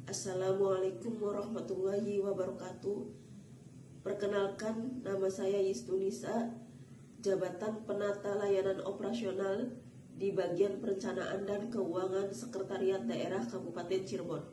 Assalamualaikum warahmatullahi wabarakatuh. Perkenalkan, nama saya Yistunisa, Jabatan Penata Layanan Operasional di Bagian Perencanaan dan Keuangan Sekretariat Daerah Kabupaten Cirebon.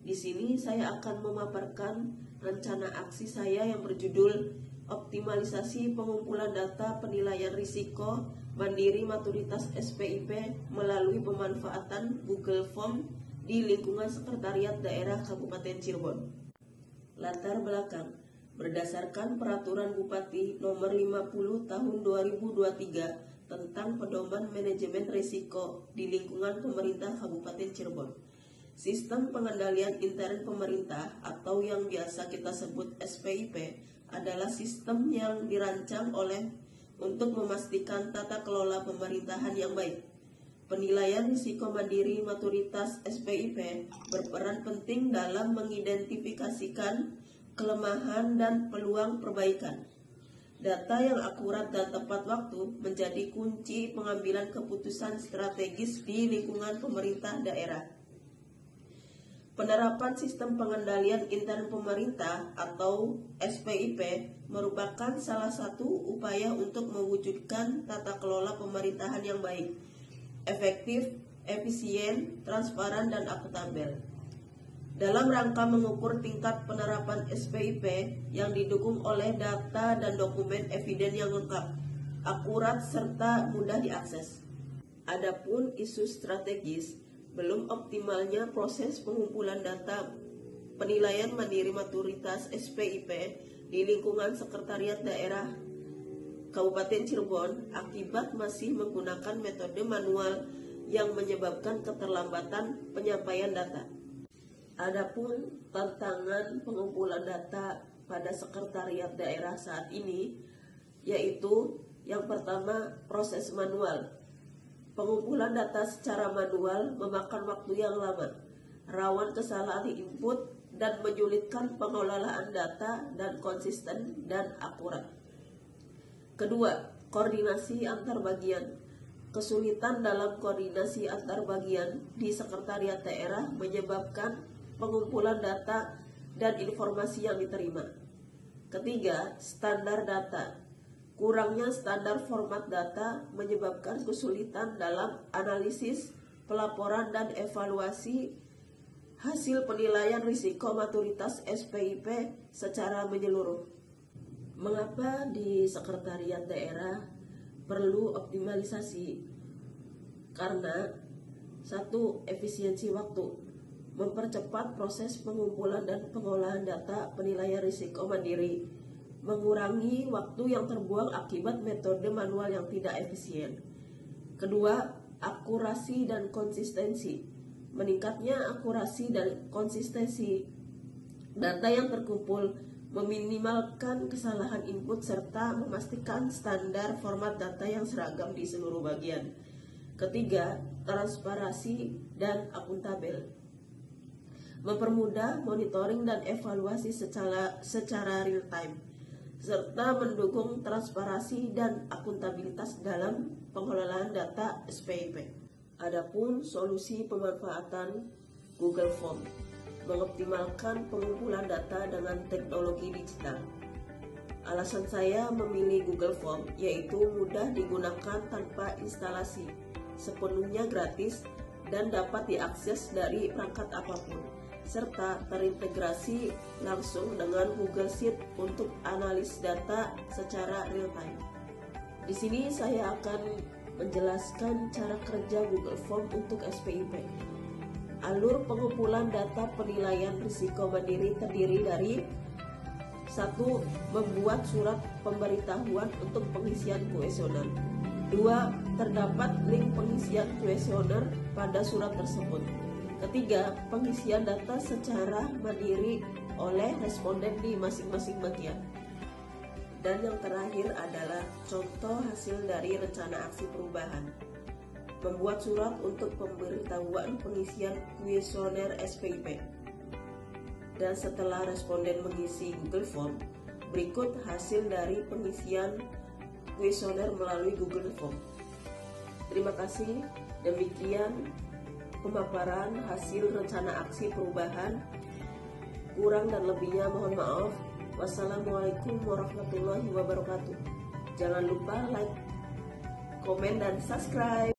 Di sini saya akan memaparkan rencana aksi saya yang berjudul Optimalisasi Pengumpulan Data Penilaian Risiko Mandiri Maturitas SPIP melalui pemanfaatan Google Form di lingkungan Sekretariat Daerah Kabupaten Cirebon. Latar belakang, berdasarkan Peraturan Bupati Nomor 50 Tahun 2023 tentang Pedoman Manajemen Risiko di lingkungan pemerintah Kabupaten Cirebon. Sistem pengendalian intern pemerintah atau yang biasa kita sebut SPIP adalah sistem yang dirancang untuk memastikan tata kelola pemerintahan yang baik. Penilaian risiko mandiri maturitas SPIP berperan penting dalam mengidentifikasikan kelemahan dan peluang perbaikan. Data yang akurat dan tepat waktu menjadi kunci pengambilan keputusan strategis di lingkungan pemerintah daerah. Penerapan sistem pengendalian intern pemerintah atau SPIP merupakan salah satu upaya untuk mewujudkan tata kelola pemerintahan yang baik, efektif, efisien, transparan, dan akuntabel. Dalam rangka mengukur tingkat penerapan SPIP yang didukung oleh data dan dokumen eviden yang lengkap, akurat, serta mudah diakses. Adapun isu strategis, belum optimalnya proses pengumpulan data penilaian mandiri maturitas SPIP di lingkungan Sekretariat Daerah Kabupaten Cirebon akibat masih menggunakan metode manual yang menyebabkan keterlambatan penyampaian data. Adapun tantangan pengumpulan data pada sekretariat daerah saat ini yaitu yang pertama, proses manual. Pengumpulan data secara manual memakan waktu yang lama, rawan kesalahan input dan menyulitkan pengelolaan data dan konsisten dan akurat. Kedua, koordinasi antar bagian. Kesulitan dalam koordinasi antar bagian di sekretariat daerah menyebabkan pengumpulan data dan informasi yang diterima. Ketiga, standar data. Kurangnya standar format data menyebabkan kesulitan dalam analisis, pelaporan, dan evaluasi hasil penilaian risiko maturitas SPIP secara menyeluruh. Mengapa di sekretariat daerah perlu optimalisasi? Karena satu, efisiensi waktu, mempercepat proses pengumpulan dan pengolahan data penilaian risiko mandiri, mengurangi waktu yang terbuang akibat metode manual yang tidak efisien. Kedua, akurasi dan konsistensi, meningkatnya akurasi dan konsistensi data yang terkumpul, meminimalkan kesalahan input serta memastikan standar format data yang seragam di seluruh bagian. Ketiga, transparansi dan akuntabel, mempermudah monitoring dan evaluasi secara real time, serta mendukung transparansi dan akuntabilitas dalam pengelolaan data SPIP. Adapun solusi pemanfaatan Google Form, mengoptimalkan pengumpulan data dengan teknologi digital. Alasan saya memilih Google Form yaitu mudah digunakan tanpa instalasi, sepenuhnya gratis dan dapat diakses dari perangkat apapun, serta terintegrasi langsung dengan Google Sheet untuk analis data secara real time. Di sini saya akan menjelaskan cara kerja Google Form untuk SPIP. Alur pengumpulan data penilaian risiko mandiri terdiri dari 1. Membuat surat pemberitahuan untuk pengisian kuesioner. 2. Terdapat link pengisian kuesioner pada surat tersebut. Ketiga, pengisian data secara mandiri oleh responden di masing-masing bagian. Dan yang terakhir adalah contoh hasil dari rencana aksi perubahan. Membuat surat untuk pemberitahuan pengisian kuesioner SPIP. Dan setelah responden mengisi Google Form, berikut hasil dari pengisian kuesioner melalui Google Form. Terima kasih. Demikian pemaparan hasil rencana aksi perubahan. Kurang dan lebihnya mohon maaf. Wassalamualaikum warahmatullahi wabarakatuh. Jangan lupa like, komen, dan subscribe.